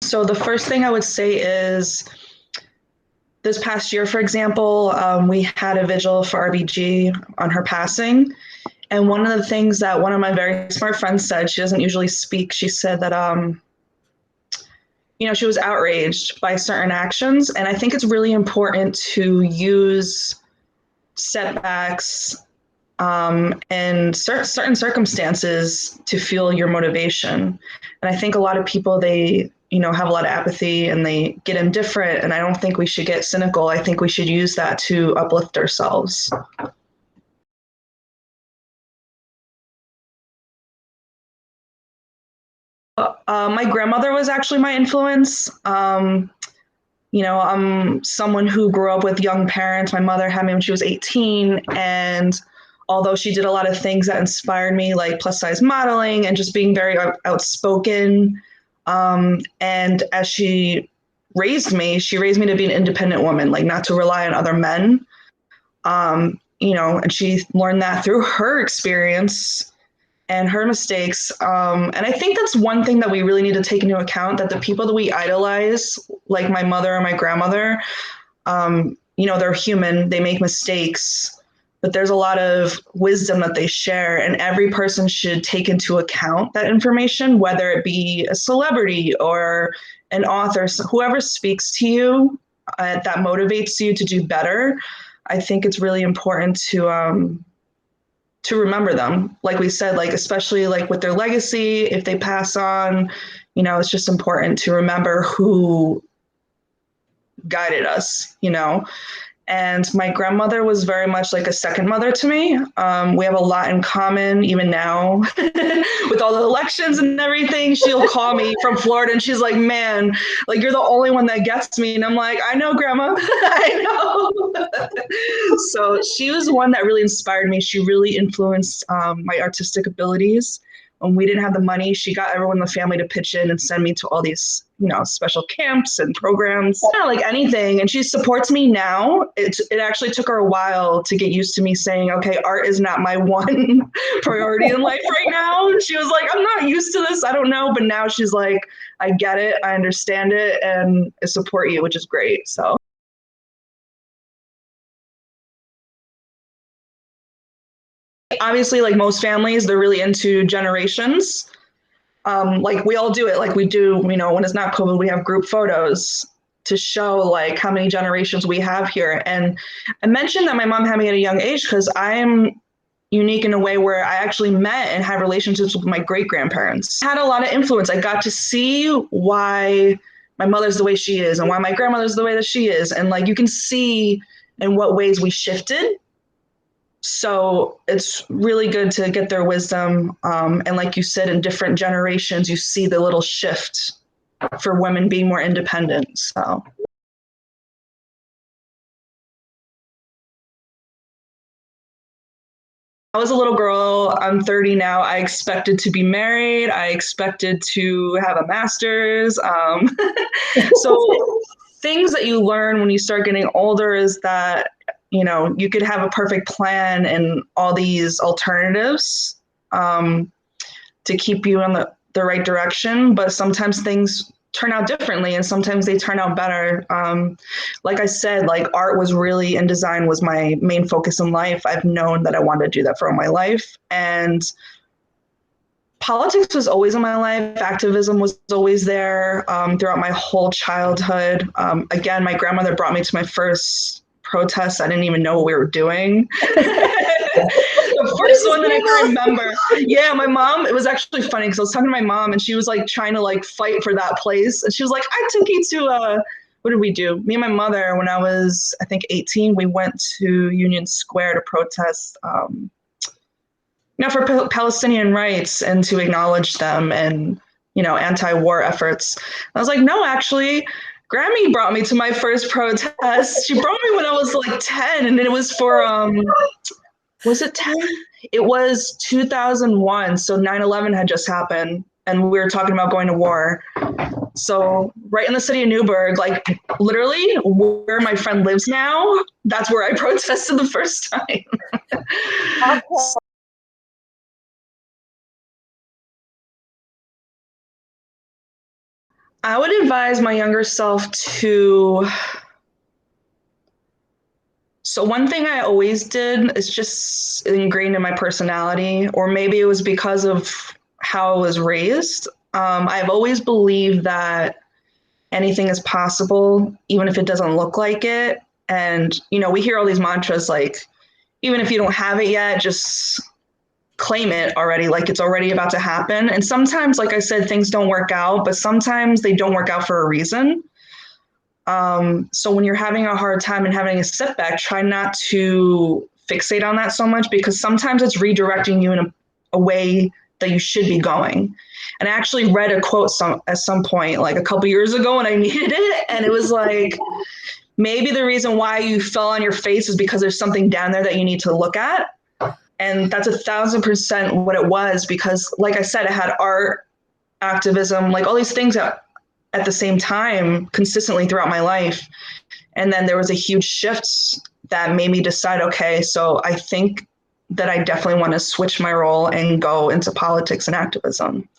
So the first thing I would say is this past year, for example, we had a vigil for RBG on her passing. And one of the things that one of my very smart friends said, she doesn't usually speak, she said that, she was outraged by certain actions. And I think it's really important to use setbacks and certain circumstances to fuel your motivation. And I think a lot of people, they, have a lot of apathy and they get indifferent. And I don't think we should get cynical. I think we should use that to uplift ourselves. My grandmother was actually my influence. I'm someone who grew up with young parents. My mother had me when she was 18. And although she did a lot of things that inspired me, like plus size modeling and just being very outspoken, and as she raised me to be an independent woman, like not to rely on other men. And she learned that through her experience and her mistakes. And I think that's one thing that we really need to take into account, that the people that we idolize, like my mother or my grandmother, they're human, they make mistakes, but there's a lot of wisdom that they share, and every person should take into account that information, whether it be a celebrity or an author, whoever speaks to you that motivates you to do better. I think it's really important to remember them. Like we said, like especially like with their legacy, if they pass on, it's just important to remember who guided us, And my grandmother was very much like a second mother to me. We have a lot in common, even now, with all the elections and everything. She'll call me from Florida and she's like, man, like you're the only one that gets me. And I'm like, I know, Grandma, I know. So she was one that really inspired me. She really influenced my artistic abilities. When we didn't have the money, she got everyone in the family to pitch in and send me to all these, special camps and programs, like anything. And she supports me now. It actually took her a while to get used to me saying, okay, art is not my one priority in life right now. And she was like, I'm not used to this. I don't know. But now she's like, I get it. I understand it. And I support you, which is great. So. Obviously, like most families, they're really into generations. Like we all do it, like we do, when it's not COVID, we have group photos to show like how many generations we have here. And I mentioned that my mom had me at a young age because I am unique in a way where I actually met and had relationships with my great grandparents. I had a lot of influence. I got to see why my mother's the way she is and why my grandmother's the way that she is. And like you can see in what ways we shifted. So it's really good to get their wisdom. And like you said, in different generations, you see the little shift for women being more independent. So. I was a little girl. I'm 30 now. I expected to be married. I expected to have a master's. So things that you learn when you start getting older is that you could have a perfect plan and all these alternatives to keep you in the right direction, but sometimes things turn out differently and sometimes they turn out better. Like I said, like art was really, and design was my main focus in life. I've known that I wanted to do that for all my life. And politics was always in my life. Activism was always there throughout my whole childhood. Again, my grandmother brought me to my first protest. I didn't even know what we were doing. The first one that I can remember. Yeah, my mom, it was actually funny because I was talking to my mom and she was like trying to like fight for that place. And she was like, I took you to what did we do? Me and my mother, when I was, I think 18, we went to Union Square to protest for Palestinian rights and to acknowledge them and, anti-war efforts. And I was like, no, actually, Grammy brought me to my first protest. She brought me when I was like 10, and it was for, was it 10? It was 2001. So 9/11 had just happened, and we were talking about going to war. So right in the city of Newburgh, like literally where my friend lives now, that's where I protested the first time. Okay. I would advise my younger self to. So, one thing I always did is just ingrained in my personality, or maybe it was because of how I was raised. I've always believed that anything is possible, even if it doesn't look like it. And, we hear all these mantras like, even if you don't have it yet, just claim it already, like it's already about to happen. And sometimes, like I said, things don't work out, but sometimes they don't work out for a reason. So when you're having a hard time and having a setback, try not to fixate on that so much, because sometimes it's redirecting you in a way that you should be going. And I actually read a quote at some point, like a couple years ago, and I needed it. And it was like, maybe the reason why you fell on your face is because there's something down there that you need to look at. And that's 1,000% what it was, because like I said, it had art, activism, like all these things at the same time consistently throughout my life. And then there was a huge shift that made me decide, okay, so I think that I definitely want to switch my role and go into politics and activism.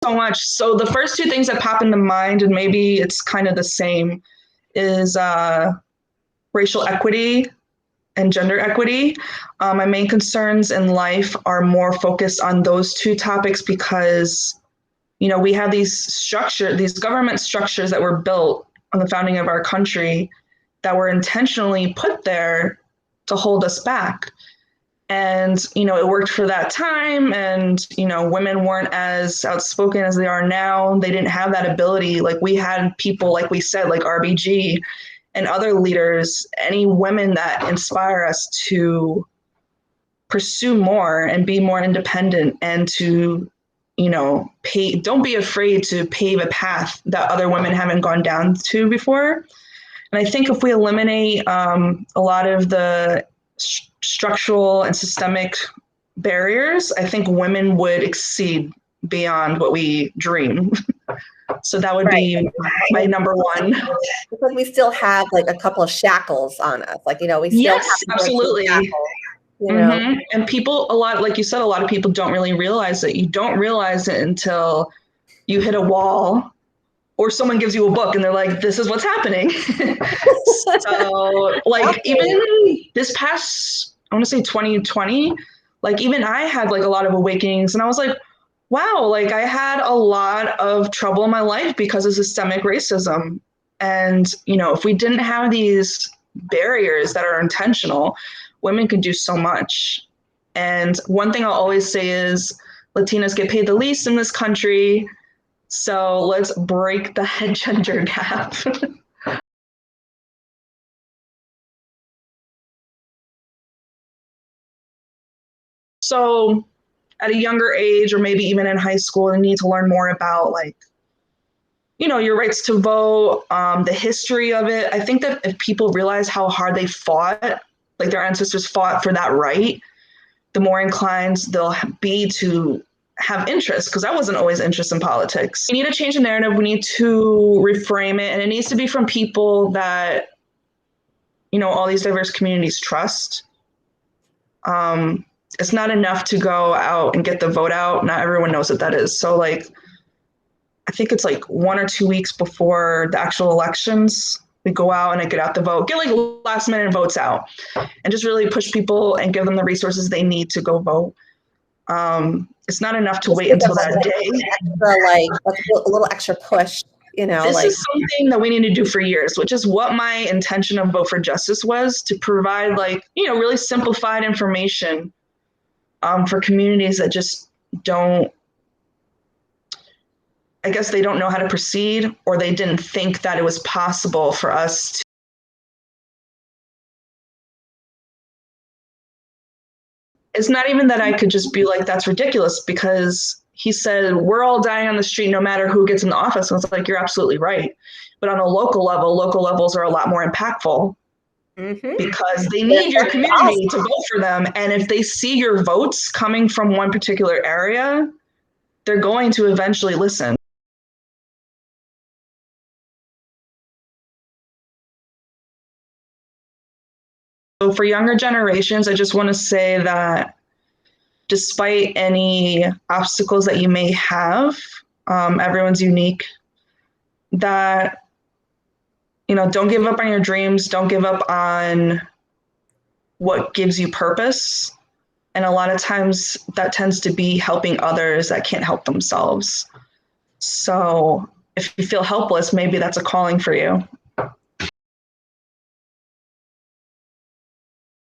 So much. So the first two things that pop into mind, and maybe it's kind of the same, is racial equity and gender equity. My main concerns in life are more focused on those two topics because, we have these government structures that were built on the founding of our country that were intentionally put there to hold us back. And, it worked for that time. And, women weren't as outspoken as they are now. They didn't have that ability. Like we had people, like we said, like RBG and other leaders, any women that inspire us to pursue more and be more independent and to, don't be afraid to pave a path that other women haven't gone down to before. And I think if we eliminate a lot of the structural and systemic barriers, I think women would exceed beyond what we dream. So that would be my number one. Because we still have like a couple of shackles on us. Like, we still have absolutely. Shackles, And people, a lot, like you said, a lot of people don't really realize it. You don't realize it until you hit a wall or someone gives you a book and they're like, this is what's happening. So like even this past, I want to say 2020, like even I had like a lot of awakenings and I was like, wow, like I had a lot of trouble in my life because of systemic racism. And, if we didn't have these barriers that are intentional, women can do so much. And one thing I'll always say is Latinas get paid the least in this country. So let's break that gender gap. So at a younger age, or maybe even in high school, you need to learn more about like, your rights to vote, the history of it. I think that if people realize how hard they fought, like their ancestors fought for that right, the more inclined they'll be to have interest, because I wasn't always interested in politics. We need to change the narrative. We need to reframe it, and it needs to be from people that, all these diverse communities trust. It's not enough to go out and get the vote out. Not everyone knows what that is. So like, I think it's like 1 or 2 weeks before the actual elections, we go out and get out the vote, get like last minute votes out, and just really push people and give them the resources they need to go vote. It's not enough to wait until that day. Extra, a little extra push, This is something that we need to do for years, which is what my intention of Vote for Justice was, to provide really simplified information for communities that just don't, I guess they don't know how to proceed, or they didn't think that it was possible for us to. It's not even that I could just be like, that's ridiculous, because he said, we're all dying on the street no matter who gets in the office. And it's like, you're absolutely right. But on a local level, local levels are a lot more impactful because they need your community to vote for them. And if they see your votes coming from one particular area, they're going to eventually listen. So for younger generations, I just want to say that despite any obstacles that you may have, everyone's unique, that, don't give up on your dreams, don't give up on what gives you purpose. And a lot of times that tends to be helping others that can't help themselves. So if you feel helpless, maybe that's a calling for you.